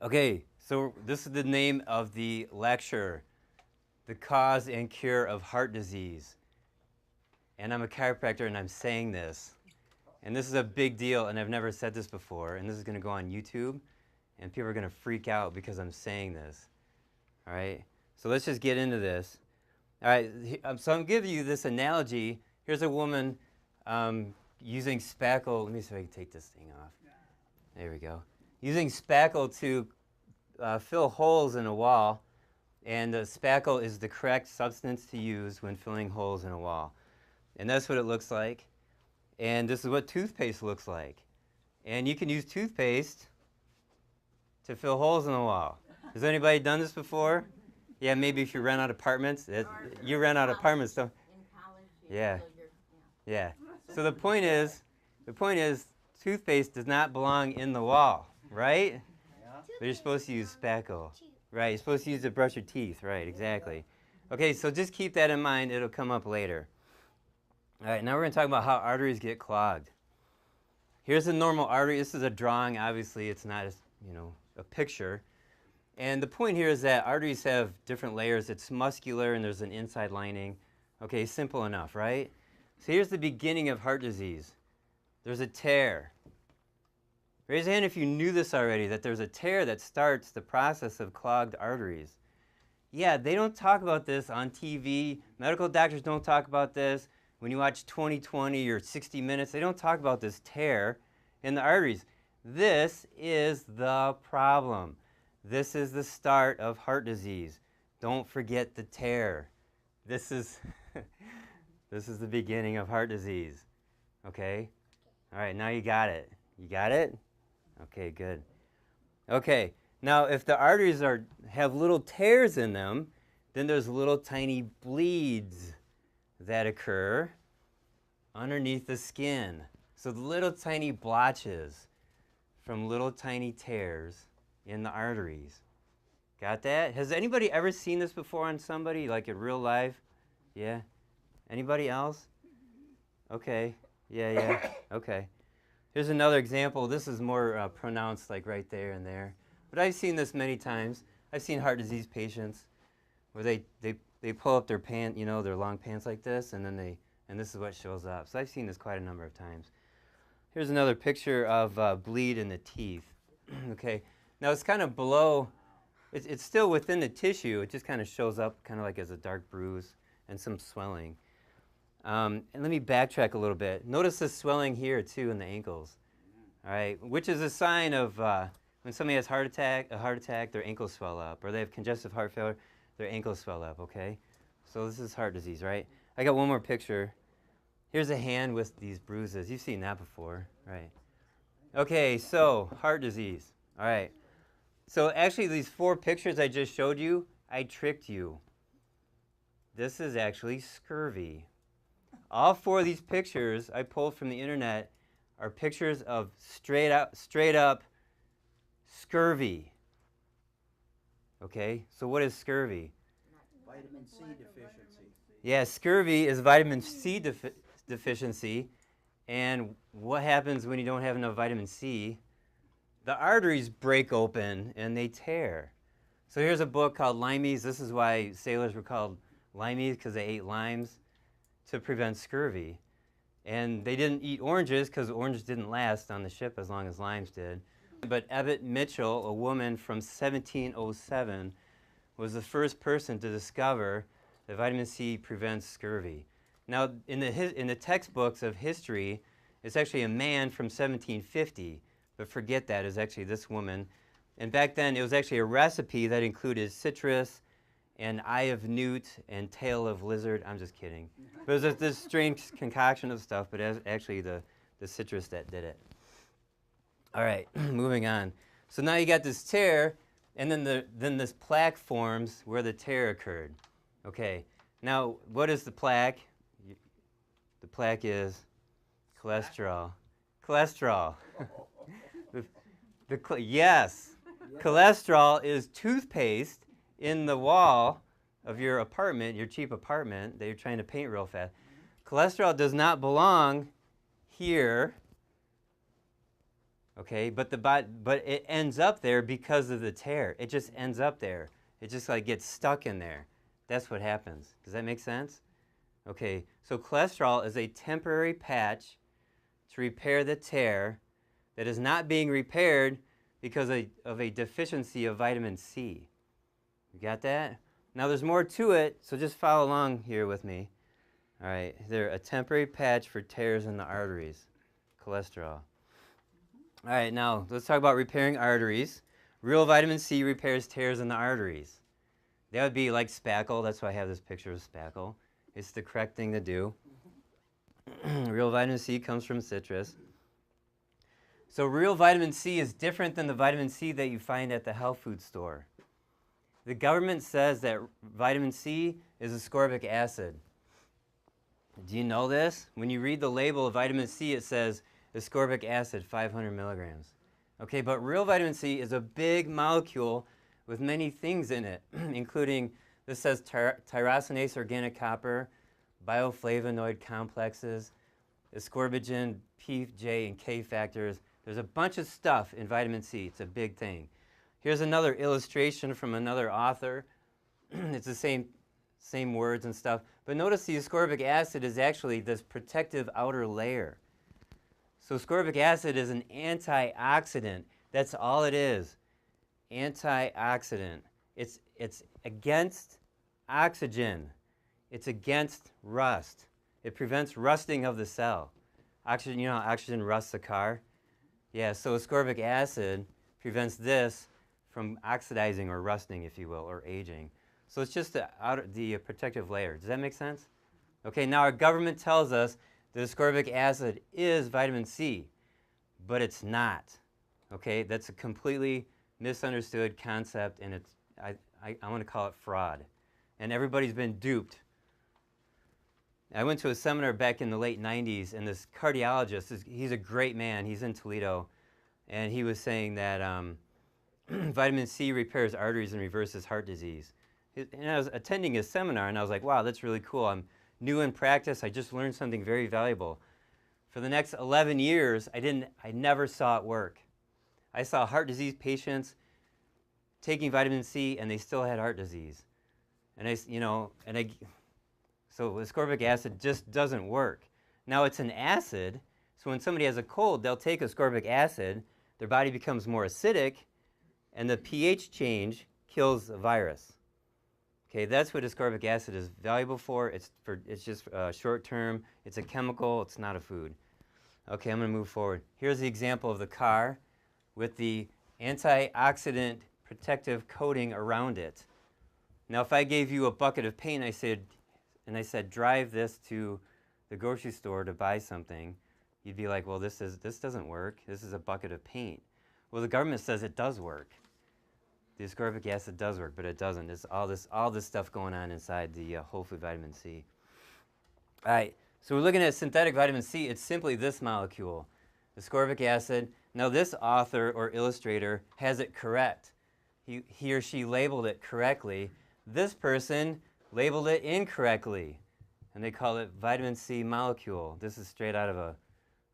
Okay, so this is the name of the lecture, The Cause and Cure of Heart Disease. And I'm a chiropractor and I'm saying this. And this is a big deal and I've never said this before. And this is going to go on YouTube and people are going to freak out because I'm saying this. All right, so let's just get into this. All right, so I'm giving you this analogy. Here's a woman using spackle. Let me see if I can take this thing off. There we go. Using spackle to fill holes in a wall, and the spackle is the correct substance to use when filling holes in a wall. And that's what it looks like. And this is what toothpaste looks like. And you can use toothpaste to fill holes in the wall. Has anybody done this before? Yeah, maybe if you rent out apartments. You rent out apartments, don't you? In college, Yeah. yeah. Yeah. So the point is, toothpaste does not belong in the wall, right? But you're supposed to use spackle. Right, you're supposed to use it to brush your teeth. Right, exactly. Okay, so just keep that in mind. It'll come up later. All right, now we're going to talk about how arteries get clogged. Here's a normal artery. This is a drawing. Obviously, it's not a picture. And the point here is that arteries have different layers. It's muscular and there's an inside lining. Okay, simple enough, right? So here's the beginning of heart disease. There's a tear. Raise your hand if you knew this already, that there's a tear that starts the process of clogged arteries. Yeah, they don't talk about this on TV. Medical doctors don't talk about this. When you watch 20/20 or 60 Minutes, they don't talk about this tear in the arteries. This is the problem. This is the start of heart disease. Don't forget the tear. This is the beginning of heart disease. Okay? All right, now you got it. You got it? Okay, good. Okay, now if the arteries have little tears in them, then there's little tiny bleeds that occur underneath the skin. So the little tiny blotches from little tiny tears in the arteries. Got that? Has anybody ever seen this before on somebody, like in real life? Yeah? Anybody else? Okay. Yeah. Okay. Here's another example. This is more pronounced, like right there and there. But I've seen this many times. I've seen heart disease patients where they pull up their pant, their long pants like this, and this is what shows up. So I've seen this quite a number of times. Here's another picture of bleed in the teeth. Okay. Now it's kind of below. It's still within the tissue. It just kind of shows up kind of like as a dark bruise and some swelling. And let me backtrack a little bit. Notice the swelling here too in the ankles, all right, which is a sign of when somebody has a heart attack, their ankles swell up, or they have congestive heart failure, their ankles swell up. Okay, so this is heart disease, right? I got one more picture. Here's a hand with these bruises. You've seen that before, right? Okay, so heart disease. All right. So actually, these 4 pictures I just showed you, I tricked you. This is actually scurvy. All 4 of these pictures I pulled from the internet are pictures of straight up scurvy. Okay, so what is scurvy? Vitamin C deficiency. Yeah, scurvy is vitamin C deficiency. And what happens when you don't have enough vitamin C? The arteries break open and they tear. So here's a book called Limeys. This is why sailors were called limeys, because they ate limes to prevent scurvy. And they didn't eat oranges because oranges didn't last on the ship as long as limes did. But Ebbett Mitchell, a woman from 1707, was the first person to discover that vitamin C prevents scurvy. Now, in the textbooks of history, it's actually a man from 1750, but forget that, it's actually this woman. And back then, it was actually a recipe that included citrus and eye of newt and tail of lizard. I'm just kidding. But it was this strange concoction of stuff, but it was actually the citrus that did it. All right, moving on. So now you got this tear, and then this plaque forms where the tear occurred. Okay, now what is the plaque? The plaque is cholesterol. Cholesterol. Yes. Cholesterol is toothpaste in the wall of your apartment, your cheap apartment that you're trying to paint real fast. Cholesterol does not belong here. Okay, but it ends up there because of the tear. It just ends up there. It just like gets stuck in there. That's what happens. Does that make sense? Okay, so cholesterol is a temporary patch to repair the tear that is not being repaired because of a deficiency of vitamin C. You got that? Now there's more to it, so just follow along here with me. All right, they're a temporary patch for tears in the arteries, cholesterol. All right, now let's talk about repairing arteries. Real vitamin C repairs tears in the arteries. That would be like spackle. That's why I have this picture of spackle. It's the correct thing to do. Real vitamin C comes from citrus. So real vitamin C is different than the vitamin C that you find at the health food store. The government says that vitamin C is ascorbic acid. Do you know this? When you read the label of vitamin C, it says ascorbic acid, 500 milligrams. Okay, but real vitamin C is a big molecule with many things in it, including, this says tyrosinase organic copper, bioflavonoid complexes, ascorbigen, P, J, and K factors. There's a bunch of stuff in vitamin C. It's a big thing. Here's another illustration from another author. It's the same words and stuff. But notice the ascorbic acid is actually this protective outer layer. So ascorbic acid is an antioxidant. That's all it is. Antioxidant. It's against oxygen. It's against rust. It prevents rusting of the cell. Oxygen, you know how oxygen rusts a car? Yeah, so ascorbic acid prevents this from oxidizing or rusting, if you will, or aging. So it's just the protective layer. Does that make sense? Okay, now our government tells us that ascorbic acid is vitamin C, but it's not. Okay, that's a completely misunderstood concept, and I want to call it fraud. And everybody's been duped. I went to a seminar back in the late 90s, and this cardiologist, he's a great man, he's in Toledo, and he was saying that vitamin C repairs arteries and reverses heart disease. And I was attending his seminar, and I was like, wow, that's really cool. I'm new in practice. I just learned something very valuable. For the next 11 years, I never saw it work. I saw heart disease patients taking vitamin C, and they still had heart disease. And so ascorbic acid just doesn't work. Now it's an acid, so when somebody has a cold, they'll take ascorbic acid, their body becomes more acidic, and the pH change kills the virus. Okay, that's what ascorbic acid is valuable for. It's just short term. It's a chemical. It's not a food. Okay, I'm going to move forward. Here's the example of the car with the antioxidant protective coating around it. Now, if I gave you a bucket of paint, and I said, drive this to the grocery store to buy something, you'd be like, well, this doesn't work. This is a bucket of paint. Well, the government says it does work. The ascorbic acid does work, but it doesn't. It's all this stuff going on inside the whole food vitamin C. All right, so we're looking at synthetic vitamin C. It's simply this molecule, ascorbic acid. Now, this author or illustrator has it correct. He or she labeled it correctly. This person labeled it incorrectly, and they call it vitamin C molecule. This is straight out of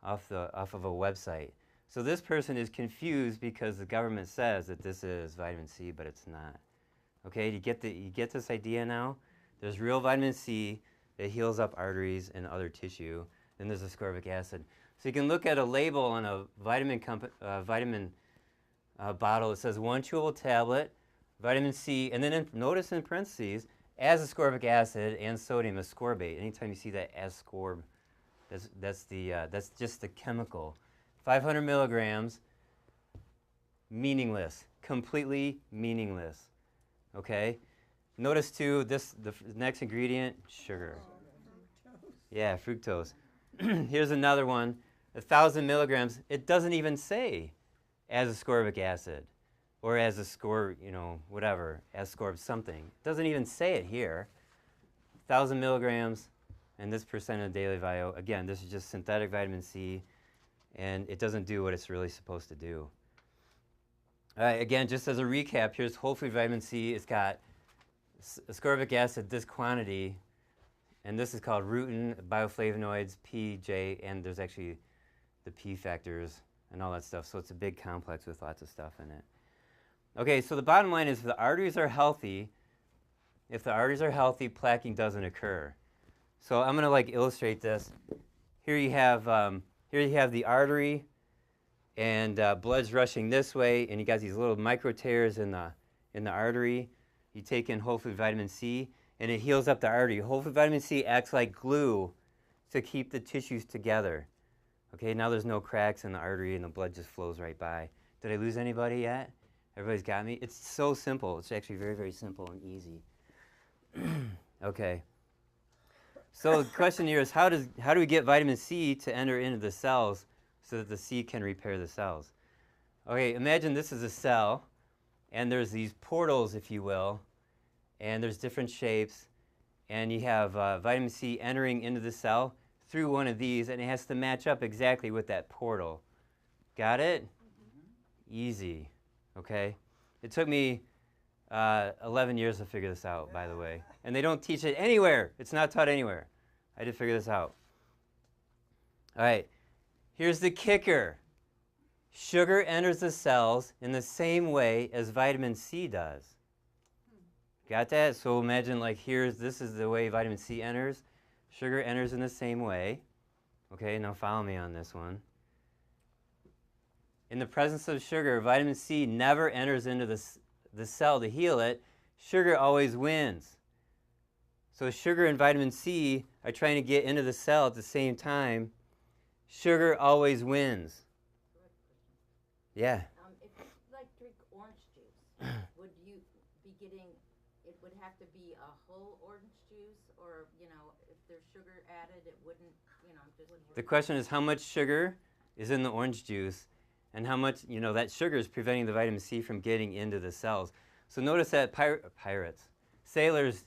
off of a website. So this person is confused because the government says that this is vitamin C, but it's not. Okay, you get this idea now? There's real vitamin C that heals up arteries and other tissue. Then there's ascorbic acid. So you can look at a label on a vitamin bottle. It says 1 chewable tablet, vitamin C, and then notice in parentheses, as ascorbic acid and sodium ascorbate. Anytime you see that ascorb, that's just the chemical. 500 milligrams, meaningless, completely meaningless. Okay? Notice too, the next ingredient, sugar. Yeah, fructose. Here's another one, 1,000 milligrams. It doesn't even say as ascorbic acid or as ascorb, whatever, ascorb something. It doesn't even say it here. 1,000 milligrams and this percent of daily value. Again, this is just synthetic vitamin C, and it doesn't do what it's really supposed to do. All right, again, just as a recap, here's whole food vitamin C. It's got ascorbic acid, this quantity, and this is called rutin, bioflavonoids, P, J, and there's actually the P factors. and all that stuff. So it's a big complex with lots of stuff in it. Okay, so the bottom line is if the arteries are healthy, plaquing doesn't occur. So I'm going to like illustrate this. Here you have the artery, and blood's rushing this way, and you got these little micro tears in the artery. You take in whole food vitamin C, and it heals up the artery. Whole food vitamin C acts like glue to keep the tissues together. Okay, now there's no cracks in the artery, and the blood just flows right by. Did I lose anybody yet? Everybody's got me? It's so simple. It's actually very, very simple and easy. Okay. So the question here is how do we get vitamin C to enter into the cells so that the C can repair the cells? Okay, imagine this is a cell, and there's these portals, if you will, and there's different shapes, and you have vitamin C entering into the cell through one of these, and it has to match up exactly with that portal. Got it? Easy. Okay? It took me 11 years to figure this out, by the way. And they don't teach it anywhere. It's not taught anywhere. I did figure this out. All right. Here's the kicker. Sugar enters the cells in the same way as vitamin C does. Got that? So imagine like this is the way vitamin C enters. Sugar enters in the same way. Okay, now follow me on this one. In the presence of sugar, vitamin C never enters into the cell to heal it. Sugar always wins. So sugar and vitamin C are trying to get into the cell at the same time. Sugar always wins. Yeah. If you like drink orange juice, would you be getting, it would have to be a whole orange juice, or, you know, if there's sugar added, it wouldn't, you know, just... The question is how much sugar is in the orange juice, and how much, you know, that sugar is preventing the vitamin C from getting into the cells. So notice that sailors,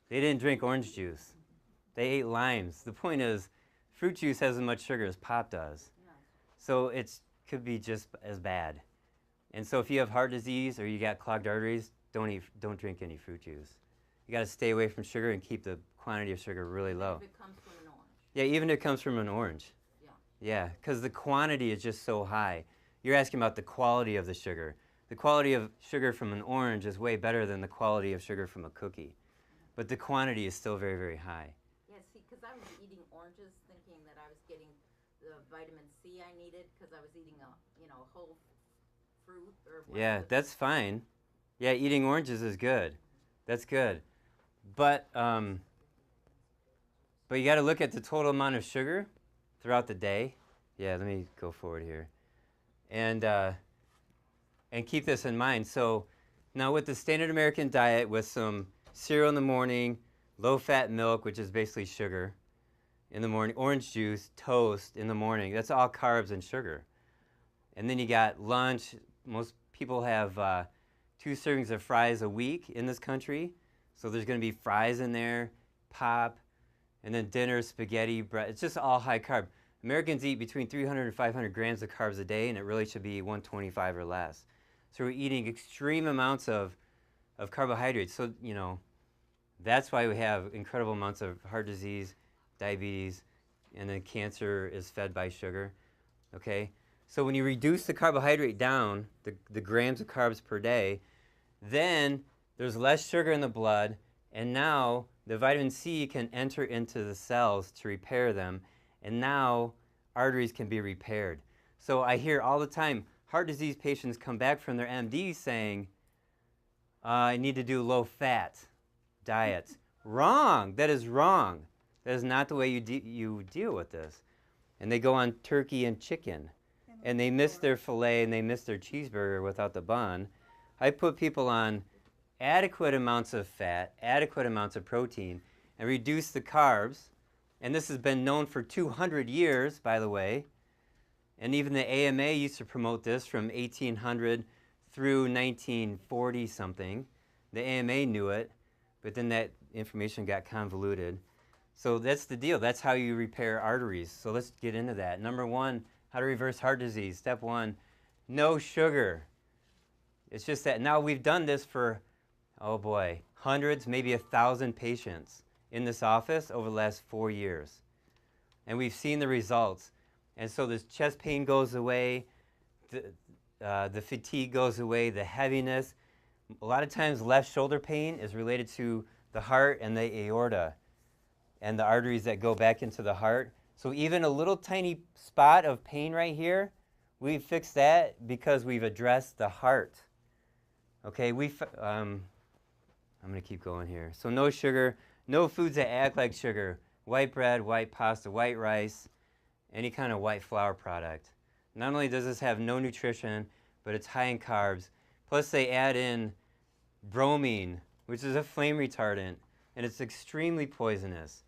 they didn't drink orange juice. They ate limes. The point is, fruit juice has as much sugar as pop does. Yeah. So it could be just as bad. And so if you have heart disease or you got clogged arteries, don't drink any fruit juice. You got to stay away from sugar and keep the quantity of sugar really low. If it comes from an orange. Yeah, even if it comes from an orange. Yeah. Yeah, because the quantity is just so high. You're asking about the quality of the sugar. The quality of sugar from an orange is way better than the quality of sugar from a cookie. But the quantity is still very, very high. Yeah, see, because I was eating oranges thinking that I was getting the vitamin C I needed because I was eating a whole fruit or whatever. Yeah, that's fine. Yeah, eating oranges is good. That's good. But you got to look at the total amount of sugar throughout the day. Yeah, let me go forward here. And keep this in mind. So now with the standard American diet with some cereal in the morning, low-fat milk, which is basically sugar, in the morning, orange juice, toast in the morning. That's all carbs and sugar. And then you got lunch. Most people have 2 servings of fries a week in this country. So there's going to be fries in there, pop, and then dinner, spaghetti, bread. It's just all high carb. Americans eat between 300 and 500 grams of carbs a day, and it really should be 125 or less. So we're eating extreme amounts of carbohydrates. So, you know, that's why we have incredible amounts of heart disease, diabetes, and then cancer is fed by sugar. Okay? So when you reduce the carbohydrate down, the grams of carbs per day, then there's less sugar in the blood, and now the vitamin C can enter into the cells to repair them, and now arteries can be repaired. So I hear all the time, heart disease patients come back from their MD saying, I need to do low-fat diets. Wrong. That is wrong. That is not the way you deal with this. And they go on turkey and chicken, and they miss their filet and they miss their cheeseburger without the bun. I put people on adequate amounts of fat, adequate amounts of protein, and reduce the carbs. And this has been known for 200 years, by the way. And even the AMA used to promote this from 1800 through 1940 something. The AMA knew it, but then that information got convoluted. So that's the deal. That's how you repair arteries. So let's get into that. Number 1, how to reverse heart disease. Step 1, no sugar. It's just that now we've done this for, oh boy, hundreds, maybe 1,000 patients in this office over the last 4 years. And we've seen the results. And so this chest pain goes away, the fatigue goes away, the heaviness. A lot of times left shoulder pain is related to the heart and the aorta and the arteries that go back into the heart. So even a little tiny spot of pain right here, we fix that because we've addressed the heart. Okay, I'm going to keep going here. So no sugar, no foods that act like sugar. White bread, white pasta, white rice, any kind of white flour product. Not only does this have no nutrition, but it's high in carbs. Plus they add in bromine, which is a flame retardant, and it's extremely poisonous.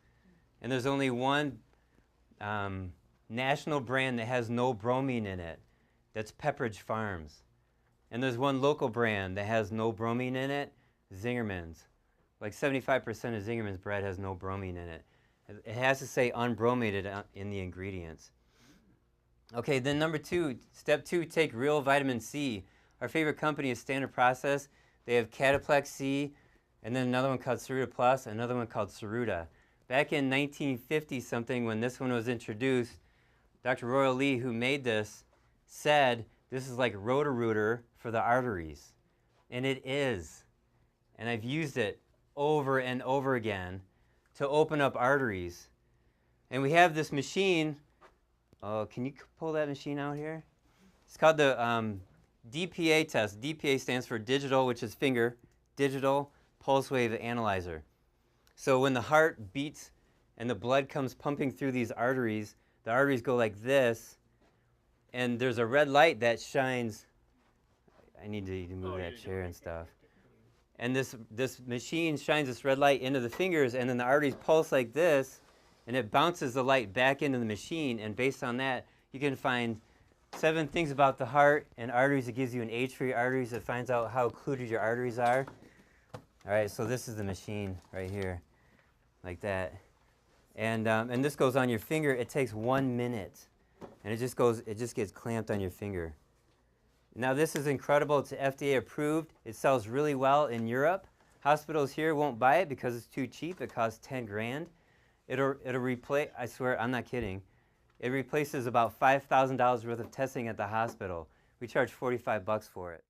And there's only one national brand that has no bromine in it. That's Pepperidge Farms. And there's one local brand that has no bromine in it, Zingerman's. Like 75% of Zingerman's bread has no bromine in it. It has to say unbrominated in the ingredients. Okay, then number 2, step 2, take real vitamin C. Our favorite company is Standard Process. They have Cataplex C, and then another one called Ceruta Plus, another one called Ceruta. Back in 1950-something, when this one was introduced, Dr. Royal Lee, who made this, said this is like Roto-Rooter for the arteries. And it is. And I've used it over and over again to open up arteries. And we have this machine. Oh, can you pull that machine out here? It's called the DPA test. DPA stands for digital, which is finger, digital pulse wave analyzer. So when the heart beats and the blood comes pumping through these arteries, the arteries go like this, and there's a red light that shines. I need to move that chair and stuff. And this machine shines this red light into the fingers, and then the arteries pulse like this, and it bounces the light back into the machine, and based on that, you can find 7 things about the heart and arteries. It gives you an age for your arteries. It finds out how occluded your arteries are. All right, so this is the machine right here, like that. And this goes on your finger. It takes 1 minute, and it just gets clamped on your finger. Now this is incredible. It's FDA approved. It sells really well in Europe. Hospitals here won't buy it because it's too cheap. It costs 10 grand. It'll replace, I swear, I'm not kidding. It replaces about $5,000 worth of testing at the hospital. We charge $45 for it.